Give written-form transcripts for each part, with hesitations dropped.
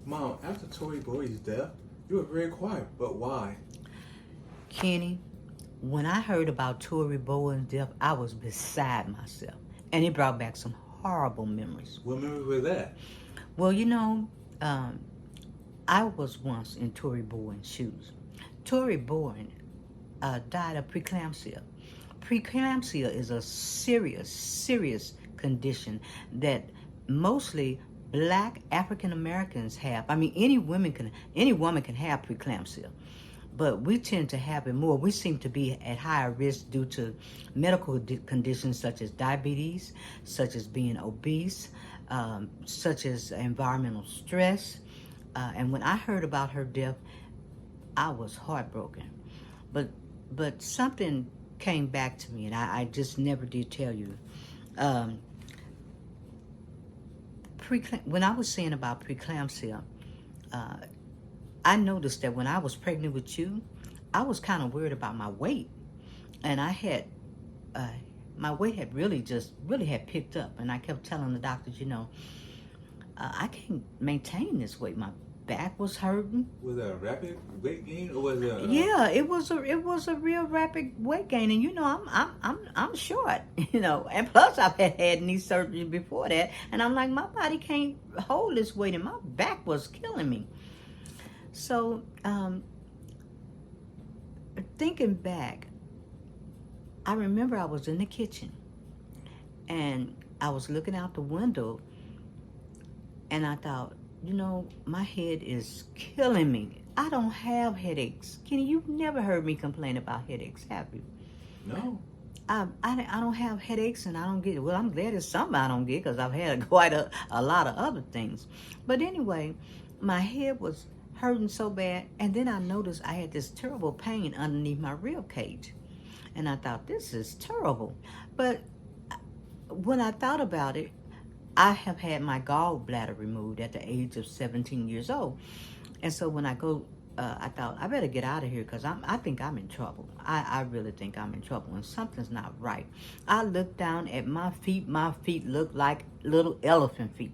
Mom, after Tori Bowie's death, you were very quiet, but why? Kenny, when I heard about Tory Bowie's death, I was beside myself. And it brought back some horrible memories. What memory was that? Well, I was once in Tory Bowie's shoes. Tory Bowie died of preeclampsia. Preeclampsia is a serious condition that mostly black African Americans have. I mean, any woman can have preeclampsia, but we tend to have it more. We seem to be at higher risk due to medical conditions such as diabetes, such as being obese, such as environmental stress. And when I heard about her death, I was heartbroken. But something came back to me, and I just never did tell you. When I was saying about preeclampsia, I noticed that when I was pregnant with you, I was kind of worried about my weight, and I had my weight had really had picked up, and I kept telling the doctors, I can't maintain this weight. My back was hurting. Was that a rapid weight gain, or was it? Yeah, it was a real rapid weight gain, and I'm short, and plus I've had knee surgery before that, and I'm like, my body can't hold this weight, and my back was killing me. So, thinking back, I remember I was in the kitchen, and I was looking out the window, and I thought, my head is killing me. I don't have headaches. Kenny, you've never heard me complain about headaches, have you? No. I don't have headaches, and I don't get, well, I'm glad it's something I don't get, because I've had quite a lot of other things. But anyway, my head was hurting so bad, and then I noticed I had this terrible pain underneath my rib cage. And I thought, this is terrible. But when I thought about it, I have had my gallbladder removed at the age of 17 years old. And so when I go, I thought, I better get out of here, because I think I'm in trouble. I really think I'm in trouble, and something's not right. I looked down at my feet. My feet looked like little elephant feet.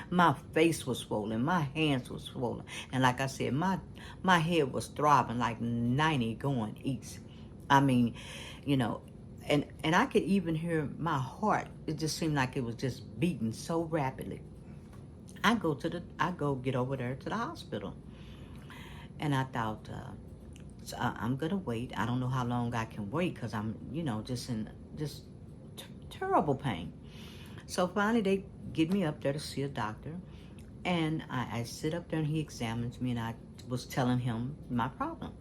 My face was swollen. My hands were swollen. And like I said, my head was throbbing like 90 going east. I mean, and I could even hear my heart. It just seemed like it was just beating so rapidly. I go get over there to the hospital. And I thought, so I'm going to wait. I don't know how long I can wait, because I'm, just in terrible pain. So finally they get me up there to see a doctor. And I sit up there, and he examines me, and I was telling him my problem.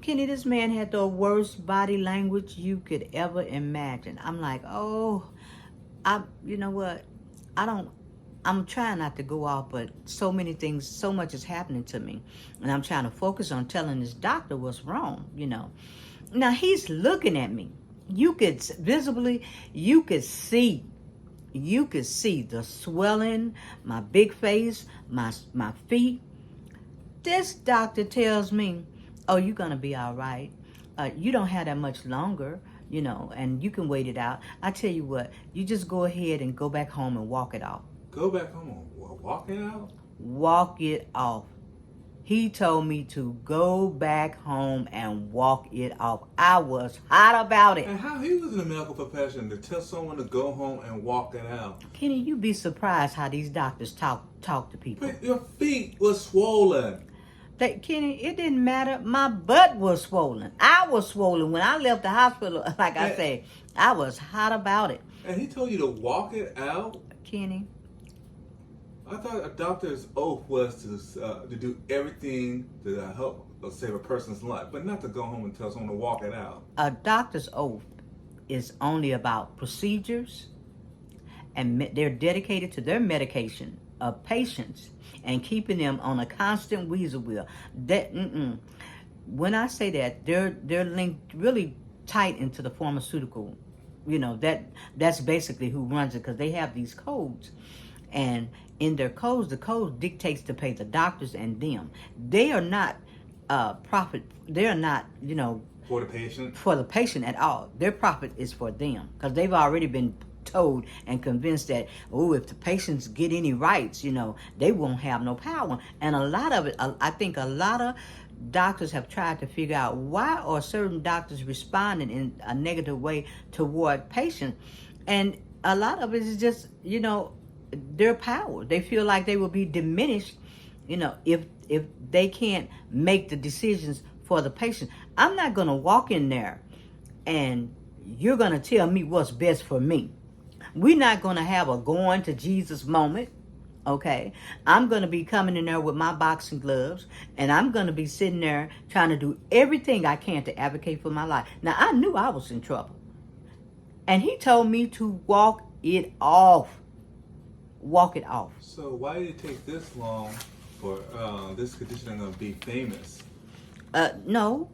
Kenny, this man had the worst body language you could ever imagine. I'm like, you know what? I'm trying not to go off, but so many things, so much is happening to me. And I'm trying to focus on telling this doctor what's wrong, Now, he's looking at me. You could see the swelling, my big face, my feet. This doctor tells me, oh, you're going to be all right. You don't have that much longer, and you can wait it out. I tell you what, you just go ahead and go back home and walk it off. Go back home and walk it out? Walk it off. He told me to go back home and walk it off. I was hot about it. And how he was in the medical profession to tell someone to go home and walk it out? Kenny, you'd be surprised how these doctors talk to people. But your feet were swollen. Kenny, it didn't matter. My butt was swollen. I was swollen. When I left the hospital, like I said, I was hot about it. And he told you to walk it out? Kenny. I thought a doctor's oath was to do everything to help save a person's life, but not to go home and tell someone to walk it out. A doctor's oath is only about procedures, and they're dedicated to their medication of patients and keeping them on a constant wheezel wheel. When I say that, they're linked really tight into the pharmaceutical. That's basically who runs it, because they have these codes, and in their codes, the code dictates to pay the doctors and them. They are not profit. They are not, for the patient. For the patient at all. Their profit is for them, because they've already been told and convinced that, oh, if the patients get any rights, they won't have no power. And a lot of it, I think a lot of doctors have tried to figure out why are certain doctors responding in a negative way toward patients. And a lot of it is just, their power. They feel like they will be diminished, if they can't make the decisions for the patient. I'm not going to walk in there and you're going to tell me what's best for me. We're not going to have a going to Jesus moment. Okay, I'm going to be coming in there with my boxing gloves, and I'm going to be sitting there trying to do everything I can to advocate for my life. Now, I knew I was in trouble, and he told me to walk it off. Walk it off. So why did it take this long for this condition to be famous? No,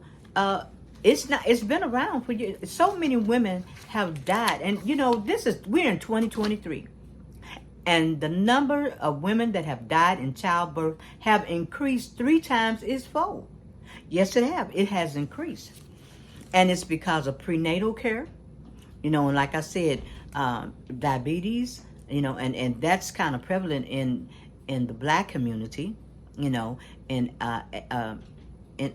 it's not. It's been around for years. So many women have died, and we're in 2023. And the number of women that have died in childbirth have increased 3 times its fold. Yes, it have. It has increased. And it's because of prenatal care, and like I said, diabetes, and that's kind of prevalent in the Black community, in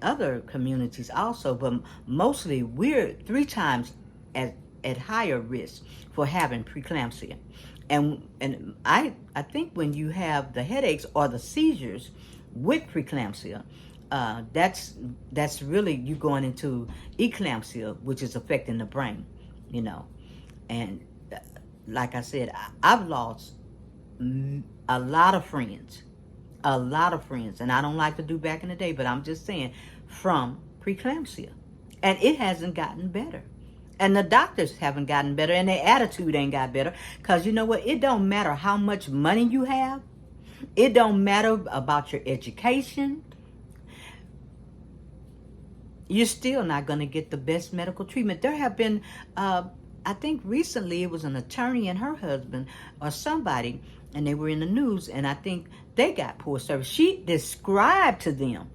other communities also, but mostly we're 3 times at higher risk for having preeclampsia. And I think when you have the headaches or the seizures with preeclampsia, that's really you going into eclampsia, which is affecting the brain, And like I said, I've lost a lot of friends, and I don't like to do back in the day, but I'm just saying, from preeclampsia, and it hasn't gotten better. And the doctors haven't gotten better, and their attitude ain't got better. Because you know what? It don't matter how much money you have. It don't matter about your education. You're still not going to get the best medical treatment. There have been, I think recently it was an attorney and her husband or somebody, and they were in the news, and I think they got poor service. She described to them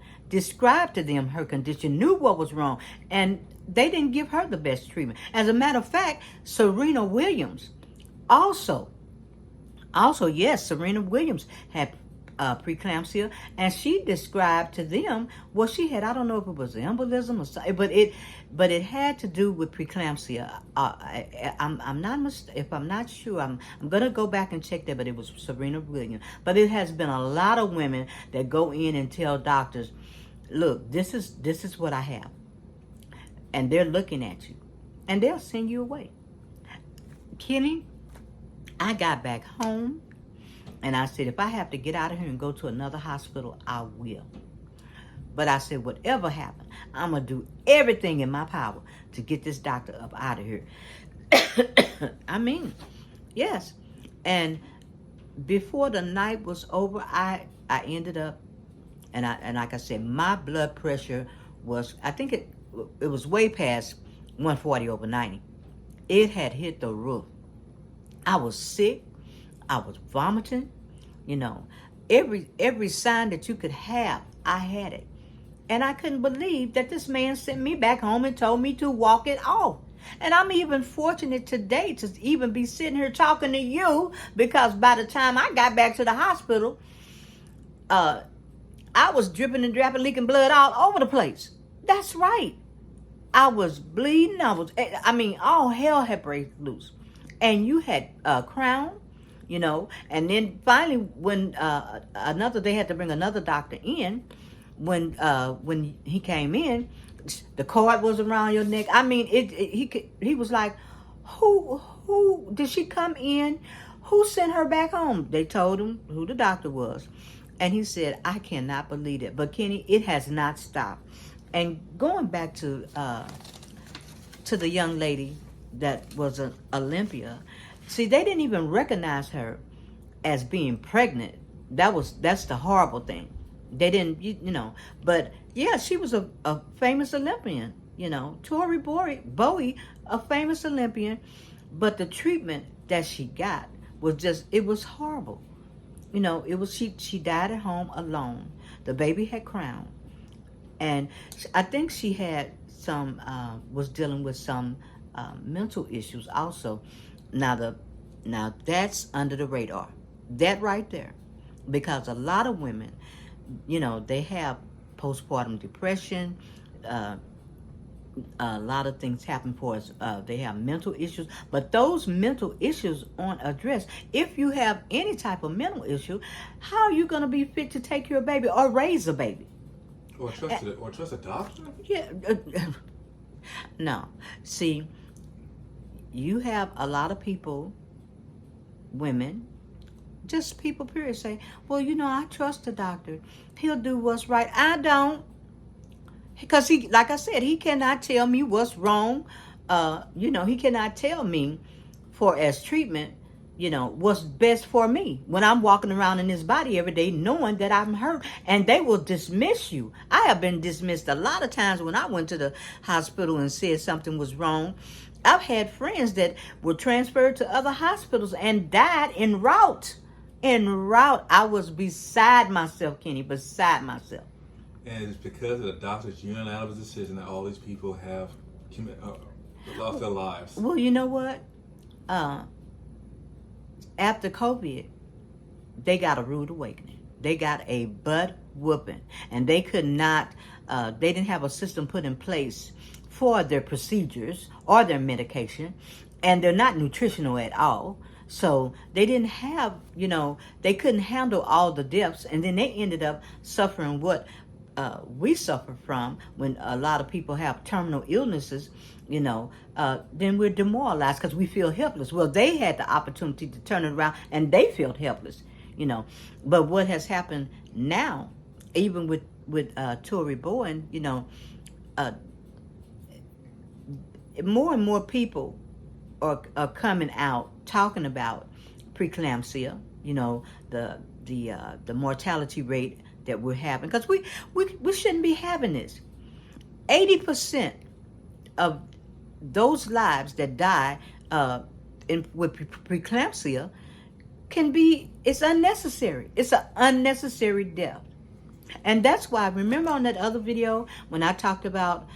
her condition, knew what was wrong, and they didn't give her the best treatment. As a matter of fact, Serena Williams also, yes, Serena Williams had preeclampsia, and she described to them what she had. I don't know if it was embolism or something, but it had to do with preeclampsia. If I'm not sure, I'm gonna go back and check that. But it was Serena Williams. But it has been a lot of women that go in and tell doctors, "Look, this is what I have," and they're looking at you, and they'll send you away. Kenny, I got back home. And I said, if I have to get out of here and go to another hospital, I will. But I said, whatever happens, I'm going to do everything in my power to get this doctor up out of here. I mean, yes. And before the night was over, I ended up, and like I said, my blood pressure was, I think it was way past 140/90. It had hit the roof. I was sick. I was vomiting, every sign that you could have, I had it. And I couldn't believe that this man sent me back home and told me to walk it off. And I'm even fortunate today to even be sitting here talking to you, because by the time I got back to the hospital, I was dripping and drapping, leaking blood all over the place. That's right. I was bleeding. All hell had break loose. And you had a crown. And then finally, when they had to bring another doctor in, when he came in, the cord was around your neck. I mean, he was like, who did she come in? Who sent her back home? They told him who the doctor was, and he said, I cannot believe it. But Kenny, it has not stopped. And going back to the young lady that was an Olympia. See, they didn't even recognize her as being pregnant. That's the horrible thing. They didn't, But yeah, she was a famous Olympian. Tori Bowie, a famous Olympian. But the treatment that she got it was horrible. It was she died at home alone. The baby had crown, and I think she had was dealing with some mental issues also. Now Now that's under the radar. That right there. Because a lot of women, they have postpartum depression. Uh, a lot of things happen for us. They have mental issues, but those mental issues aren't addressed. If you have any type of mental issue, how are you going to be fit to take care of a baby or raise a baby? Or trust a doctor? Yeah. No. See, you have a lot of people, women, just people period, say, well, I trust the doctor. He'll do what's right. I don't. Because he, like I said, he cannot tell me what's wrong. He cannot tell me for as treatment, what's best for me when I'm walking around in this body every day knowing that I'm hurt, and they will dismiss you. I have been dismissed a lot of times when I went to the hospital and said something was wrong. I've had friends that were transferred to other hospitals and died en route. En route. I was beside myself, Kenny, beside myself. And it's because of the doctor's unilateral decision that all these people have lost their lives. Well, you know what? After COVID, they got a rude awakening. They got a butt whooping. And they could not, they didn't have a system put in place for their procedures or their medication. And they're not nutritional at all. So they didn't have, they couldn't handle all the deaths. And then they ended up suffering what we suffer from when a lot of people have terminal illnesses, then we're demoralized because we feel helpless. Well, they had the opportunity to turn it around and they felt helpless, But what has happened now, even with Tori Bowie, more and more people are coming out talking about preeclampsia, the mortality rate that we're having, because we shouldn't be having this. 80% of those lives that die with preeclampsia it's unnecessary. It's an unnecessary death. And that's why, remember on that other video when I talked about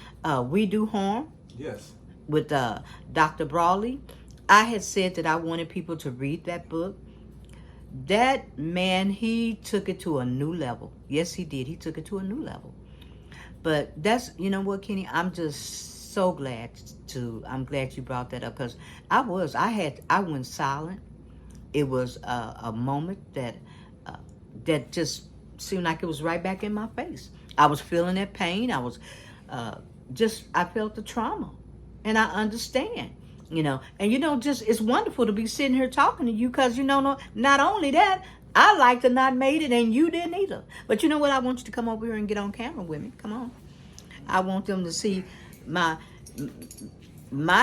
We Do Harm? Yes. With Dr. Brawley, I had said that I wanted people to read that book. That man, he took it to a new level. Yes, he did. He took it to a new level. But that's, you know what, Kenny? I'm just so glad I'm glad you brought that up, because I went silent. It was a moment that just seemed like it was right back in my face. I was feeling that pain. I was I felt the trauma, and I understand. And just it's wonderful to be sitting here talking to you, because not only that, I like to not made it and you didn't either. But you know what? I want you to come over here and get on camera with me. Come on. I want them to see my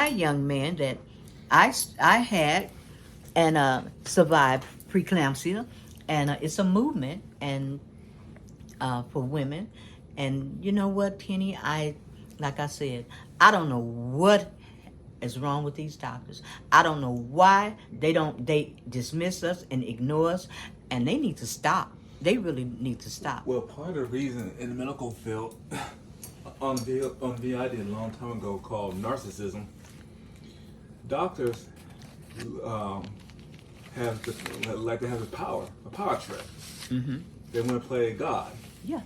young man that I had and survived preeclampsia, and it's a movement and for women. And you know what, Kenny? Like I said, I don't know what is wrong with these doctors. I don't know why they dismiss us and ignore us, and they need to stop. They really need to stop. Well, part of the reason in the medical field, on VI did a long time ago called narcissism, doctors have a power trip. Mm-hmm. They want to play God. Yeah.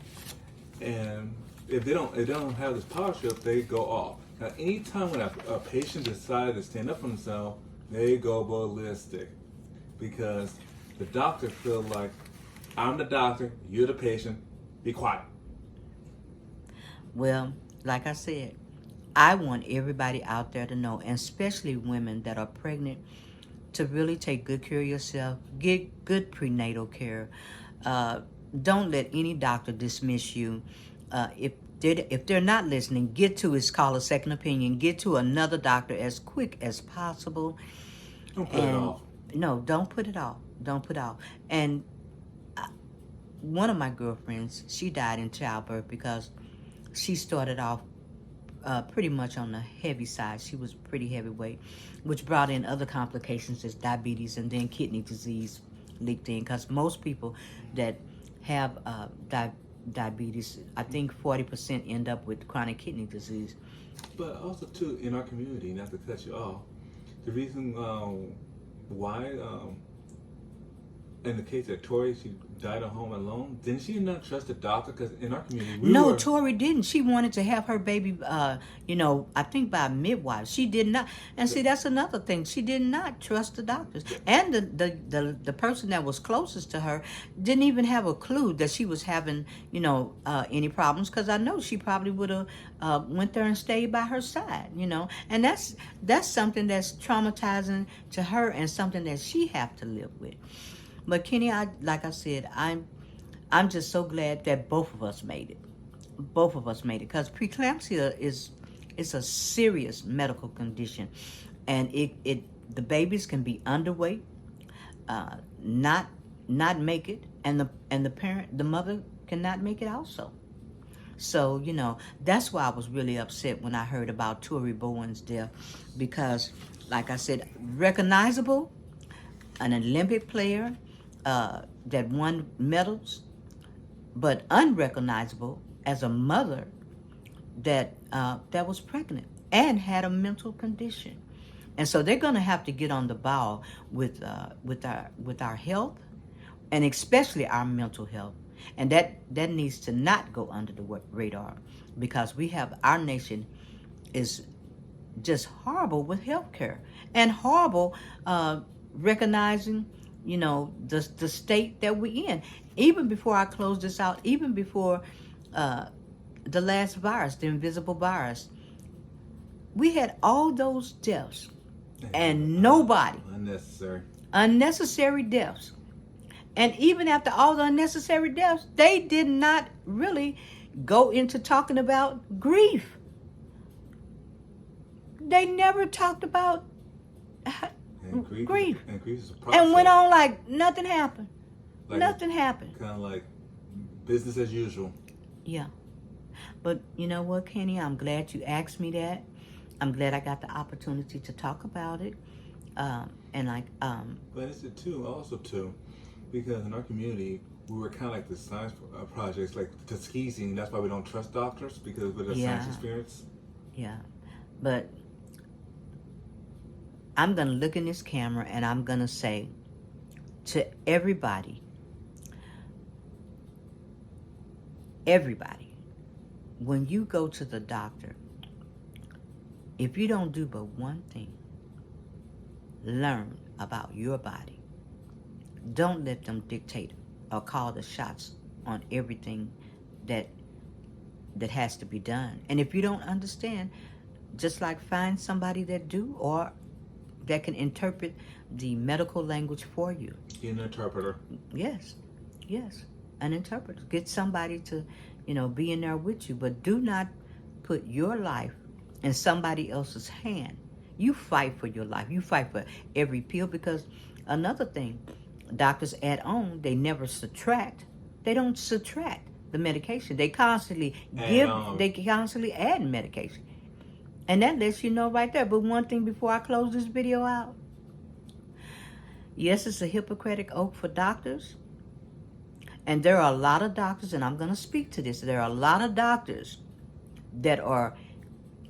And if they don't have this power trip, they go off. Now, anytime when a patient decides to stand up for themselves, they go ballistic, because the doctor feels like, I'm the doctor, you're the patient, be quiet. Well, like I said, I want everybody out there to know, and especially women that are pregnant, to really take good care of yourself. Get good prenatal care. Don't let any doctor dismiss you. If they're not listening, it's called a second opinion. Get to another doctor as quick as possible. Don't put it off. No, don't put it off. Don't put it off. And one of my girlfriends, she died in childbirth because she started off pretty much on the heavy side. She was pretty heavyweight, which brought in other complications as diabetes, and then kidney disease leaked in, because most people that have diabetes, I think 40% end up with chronic kidney disease. But also too, in our community, not to cut you off, the reason why, in the case of Tori, she died at home alone. Didn't she not trust the doctor? Because in our community, No, Tori didn't. She wanted to have her baby, I think by midwife. She did not. And see, that's another thing. She did not trust the doctors. And the person that was closest to her didn't even have a clue that she was having, any problems. Because I know she probably would have went there and stayed by her side, And that's something that's traumatizing to her and something that she have to live with. But Kenny, like I said, I'm just so glad that both of us made it. Both of us made it, because preeclampsia is a serious medical condition, and the babies can be underweight, not make it, and the mother cannot make it also. So that's why I was really upset when I heard about Tory Bowie's death, because, like I said, recognizable, an Olympic player that won medals, but unrecognizable as a mother that was pregnant and had a mental condition. And so they're going to have to get on the ball with our health, and especially our mental health. And that needs to not go under the radar, because our nation is just horrible with healthcare, and horrible recognizing the state that we're in. Even before I close this out, even before the last virus, the invisible virus, we had all those deaths, and nobody, unnecessary deaths. And even after all the unnecessary deaths, they did not really go into talking about grief. They never talked about grief. And grief is a process. And went on like nothing happened. Nothing happened. Kind of like business as usual. Yeah. But you know what, Kenny? I'm glad you asked me that. I'm glad I got the opportunity to talk about it. But it's also because in our community, we were kind of like the science projects, like Tuskegee. That's why we don't trust doctors, because with their science experience. Yeah. But I'm going to look in this camera and I'm going to say to everybody, when you go to the doctor, if you don't do but one thing, learn about your body. Don't let them dictate or call the shots on everything that has to be done. And if you don't understand, just like find somebody that do, or that can interpret the medical language for you. Get an interpreter. Yes, an interpreter. Get somebody to, be in there with you. But do not put your life in somebody else's hand. You fight for your life. You fight for every pill, because another thing, doctors add on, they never subtract. They don't subtract the medication. They constantly add medication. And that lets you know right there. But one thing before I close this video out. Yes, it's a Hippocratic oath for doctors. And there are a lot of doctors, and I'm going to speak to this. There are a lot of doctors that are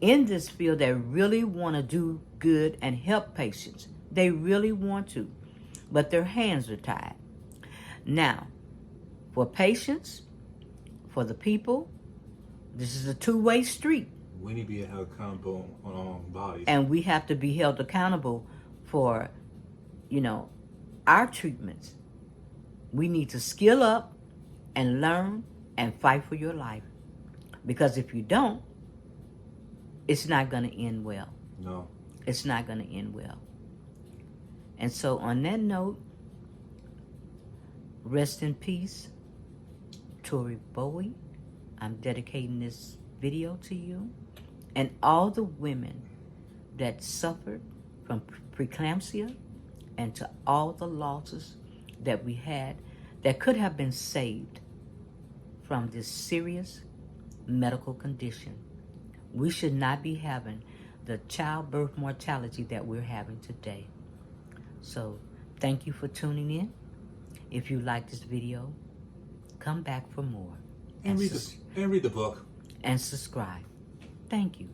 in this field that really want to do good and help patients. They really want to. But their hands are tied. Now, for patients, for the people, this is a two-way street. We need to be held accountable on our own bodies. And we have to be held accountable for, our treatments. We need to skill up and learn and fight for your life. Because if you don't, it's not going to end well. No. It's not going to end well. And so on that note, rest in peace, Tori Bowie. I'm dedicating this video to you. And all the women that suffered from preeclampsia, and to all the losses that we had that could have been saved from this serious medical condition. We should not be having the childbirth mortality that we're having today. So thank you for tuning in. If you like this video, come back for more. And read the book. And subscribe. Thank you.